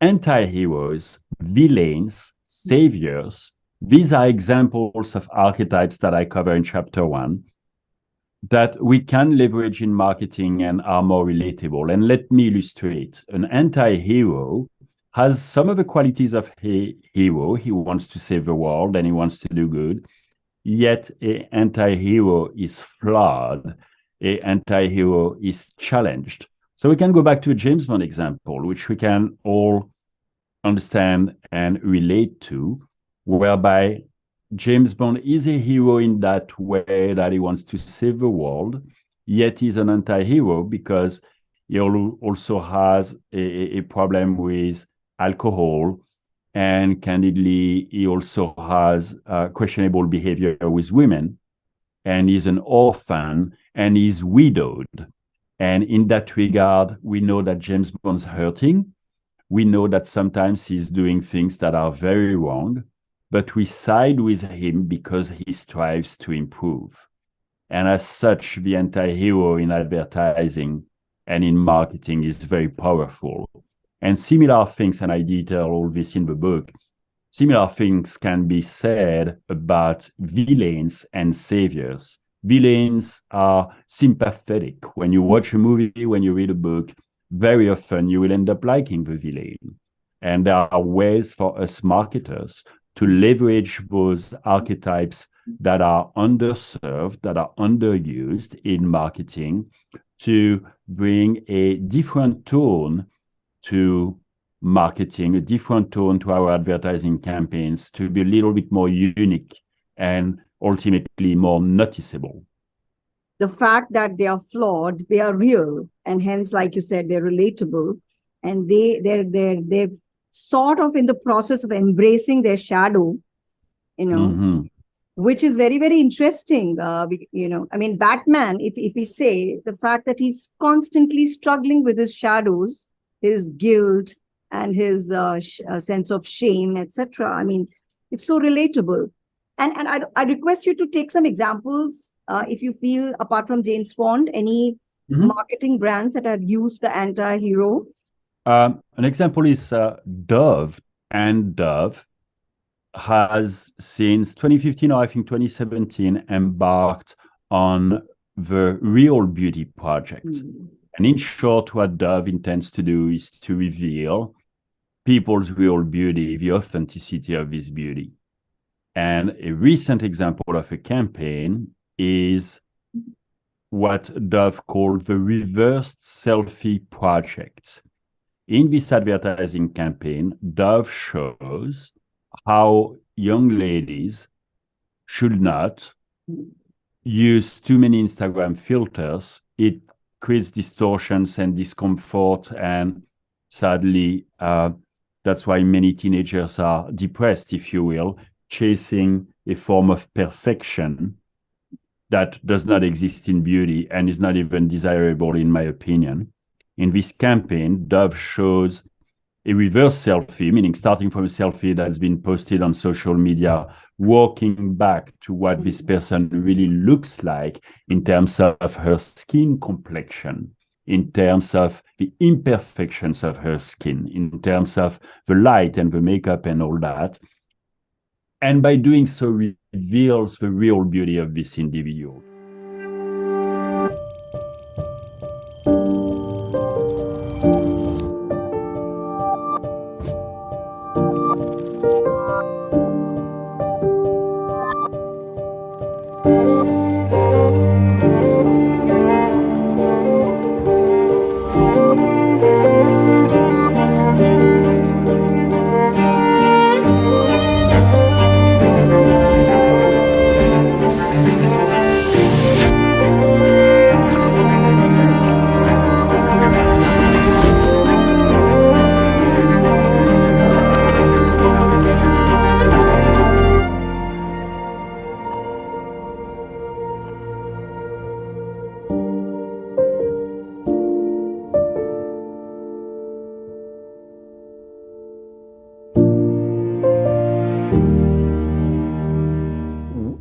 anti-heroes, villains, saviors. These are examples of archetypes that I cover in chapter 1 that we can leverage in marketing and are more relatable. And let me illustrate. An anti-hero has some of the qualities of a hero. He wants to save the world and he wants to do good. Yet an anti-hero is flawed. An anti-hero is challenged. So we can go back to a James Bond example, which we can all understand and relate to, whereby James Bond is a hero in that way that he wants to save the world, yet he's an anti-hero because he also has a problem with alcohol, and candidly, he also has questionable behavior with women, and he's an orphan, and he's widowed. And in that regard, we know that James Bond's hurting. We know that sometimes he's doing things that are very wrong, but we side with him because he strives to improve. And as such, the anti-hero in advertising and in marketing is very powerful. And similar things, and I detail all this in the book, similar things can be said about villains and saviors. Villains are sympathetic. When you watch a movie, when you read a book, very often you will end up liking the villain. And there are ways for us marketers to leverage those archetypes that are underserved, that are underused in marketing, to bring a different tone to marketing, a different tone to our advertising campaigns, to be a little bit more unique and ultimately more noticeable. The fact that they are flawed, they are real, and hence, like you said, they're relatable, and they're sort of in the process of embracing their shadow, which is very, very interesting. I mean, Batman, if we say the fact that he's constantly struggling with his shadows, his guilt and his sense of shame, etc. I mean, it's so relatable. And I request you to take some examples, if you feel, apart from James Bond, any marketing brands that have used the anti-hero. An example is Dove, and Dove has since 2015 or I think 2017 embarked on the Real Beauty Project. And in short, what Dove intends to do is to reveal people's real beauty, the authenticity of this beauty. And a recent example of a campaign is what Dove called the Reverse Selfie Project. In this advertising campaign, Dove shows how young ladies should not use too many Instagram filters. It creates distortions and discomfort, and sadly, that's why many teenagers are depressed, if you will, chasing a form of perfection that does not exist in beauty and is not even desirable, in my opinion. In this campaign, Dove shows a reverse selfie, meaning starting from a selfie that's been posted on social media, walking back to what this person really looks like in terms of her skin complexion, in terms of the imperfections of her skin, in terms of the light and the makeup and all that. And by doing so, reveals the real beauty of this individual.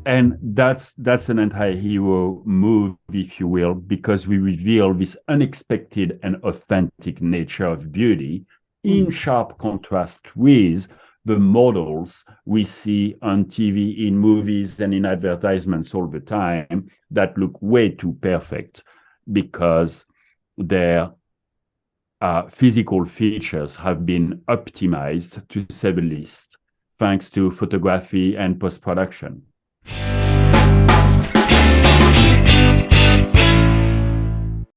And that's an anti-hero move, if you will, because we reveal this unexpected and authentic nature of beauty in sharp contrast with the models we see on TV, in movies, and in advertisements all the time that look way too perfect because their physical features have been optimized, to say the least, thanks to photography and post-production.